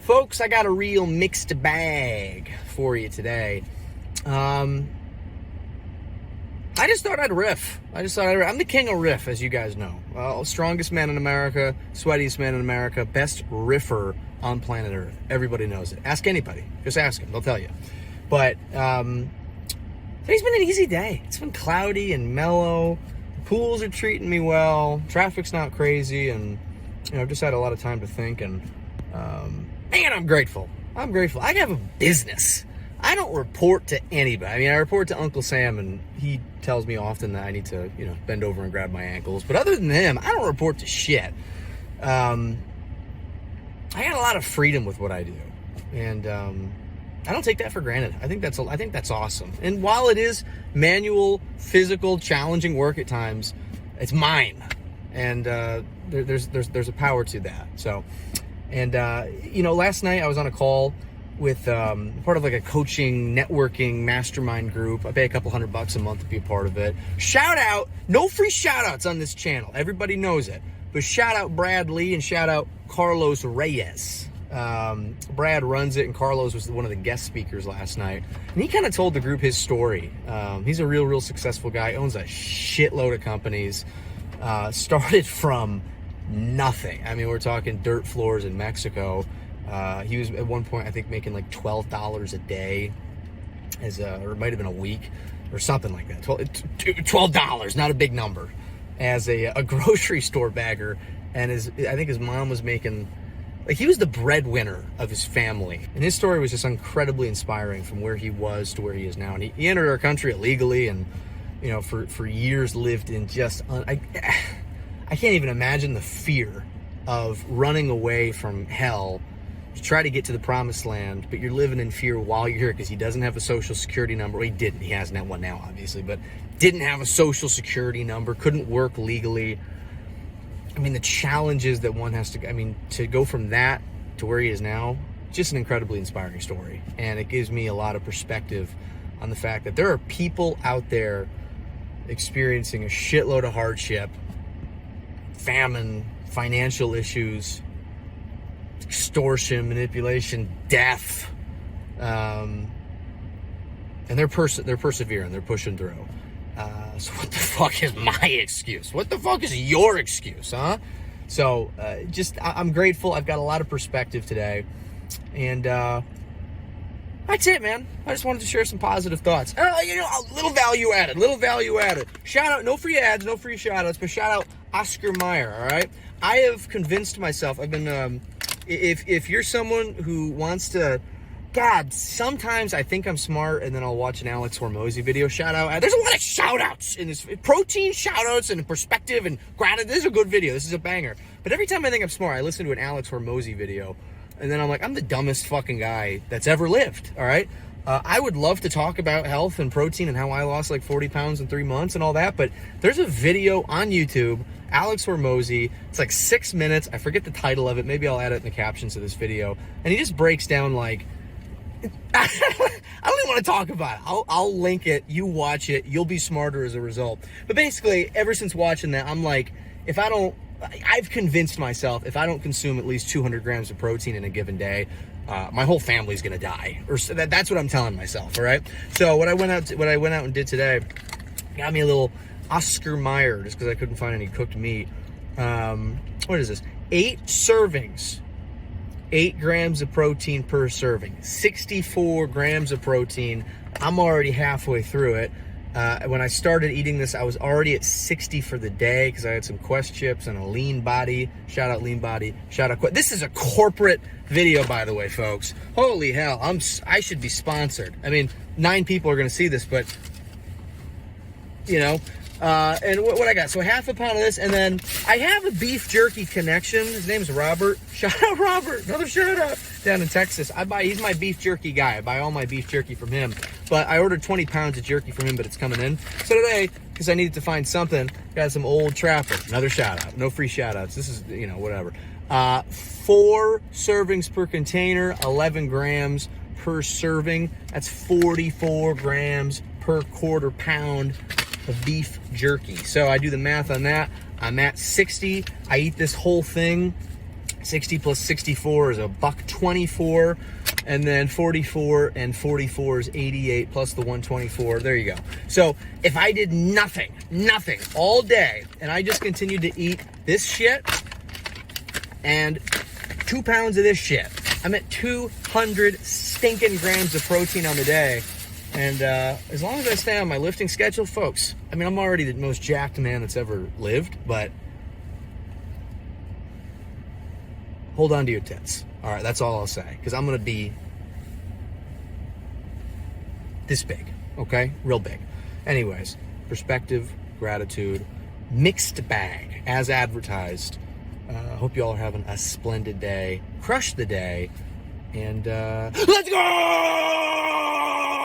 Folks, I got a real mixed bag for you today. I just thought I'd riff. I'm the king of riff, as you guys know. Strongest man in America, sweatiest man in America, best riffer on planet Earth. Everybody knows it. Ask anybody. Just ask them. They'll tell you. But today's been an easy day. It's been cloudy and mellow. Pools are treating me well. Traffic's not crazy. And, I've just had a lot of time to think. And, man, I'm grateful. I have a business. I don't report to anybody. I mean, I report to Uncle Sam, and he tells me often that I need to, bend over and grab my ankles. But other than him, I don't report to shit. I got a lot of freedom with what I do, and I don't take that for granted. I think that's awesome. And while it is manual, physical, challenging work at times, it's mine, and there's a power to that. So, and last night I was on a call with part of like a coaching, networking, mastermind group. I pay a couple $100 a month to be a part of it. Shout out, no free shout outs on this channel. Everybody knows it. But shout out Brad Lee and shout out Carlos Reyes. Brad runs it, and Carlos was one of the guest speakers last night. And he kind of told the group his story. He's a real successful guy, owns a shitload of companies, started from nothing. I mean, we're talking dirt floors in Mexico. He was at one point, I think, making like $12 a day, or it might have been a week or something like that. $12, not a big number, as a grocery store bagger. And I think his mom was making, like, he was the breadwinner of his family. And his story was just incredibly inspiring from where he was to where he is now. And he entered our country illegally, and for years lived in just I can't even imagine the fear of running away from hell to try to get to the promised land, but you're living in fear while you're here because he doesn't have a social security number. Well, he didn't. He hasn't one now, obviously, but didn't have a social security number, couldn't work legally. I mean, the challenges that one has to go from that to where he is now, just an incredibly inspiring story. And it gives me a lot of perspective on the fact that there are people out there experiencing a shitload of hardship, famine, financial issues, extortion, manipulation, death, and they're persevering, they're pushing through. So what the fuck is my excuse? What the fuck is your excuse, huh? So I'm grateful. I've got a lot of perspective today, and that's it, man. I just wanted to share some positive thoughts. A little value added. Shout out, no free ads, no free shout outs, but shout out Oscar Mayer, all right? I have convinced myself, I've been, if you're someone who wants to, God, sometimes I think I'm smart and then I'll watch an Alex Hormozy video. Shout out. There's a lot of shout outs in this. Protein shout outs and perspective and gratitude. This is a good video. This is a banger. But every time I think I'm smart, I listen to an Alex Hormozy video and then I'm like, I'm the dumbest fucking guy that's ever lived. All right. I would love to talk about health and protein and how I lost like 40 pounds in 3 months and all that. But there's a video on YouTube, Alex Hormozy. It's like 6 minutes. I forget the title of it. Maybe I'll add it in the captions of this video. And he just breaks down like, I don't even want to talk about it. I'll link it. You watch it. You'll be smarter as a result. But basically, ever since watching that, I'm like, I've convinced myself if I don't consume at least 200 grams of protein in a given day, my whole family's gonna die. Or that's what I'm telling myself. All right. So what I went out and did today, got me a little Oscar Mayer just because I couldn't find any cooked meat. What is this? 8 servings. 8 grams of protein per serving, 64 grams of protein. I'm already halfway through it. When I started eating this, I was already at 60 for the day because I had some Quest chips and a Lean Body. Shout out Lean Body. Shout out Quest. This is a corporate video, by the way, folks. Holy hell, I should be sponsored. I mean, 9 people are going to see this, but and what I got? So half a pound of this, and then I have a beef jerky connection. His name's Robert. Shout out Robert. Another shout out down in Texas. He's my beef jerky guy. I buy all my beef jerky from him. But I ordered 20 pounds of jerky from him, but it's coming in. So today, because I needed to find something, got some Old Trapper. Another shout out. No free shout outs. This is, whatever. 4 servings per container, 11 grams per serving. That's 44 grams per quarter pound of beef jerky. So I do the math on that. I'm at 60. I eat this whole thing 60 plus 64 is $1.24, and then 44 and 44 is 88 plus the 124. There you go. So if I did nothing all day, and I just continued to eat this shit and 2 pounds of this shit, I'm at 200 stinking grams of protein on the day. And as long as I stay on my lifting schedule, folks, I mean, I'm already the most jacked man that's ever lived, but hold on to your tits. All right, that's all I'll say, because I'm going to be this big, okay? Real big. Anyways, perspective, gratitude, mixed bag, as advertised. Hope you all are having a splendid day. Crush the day. And let's go!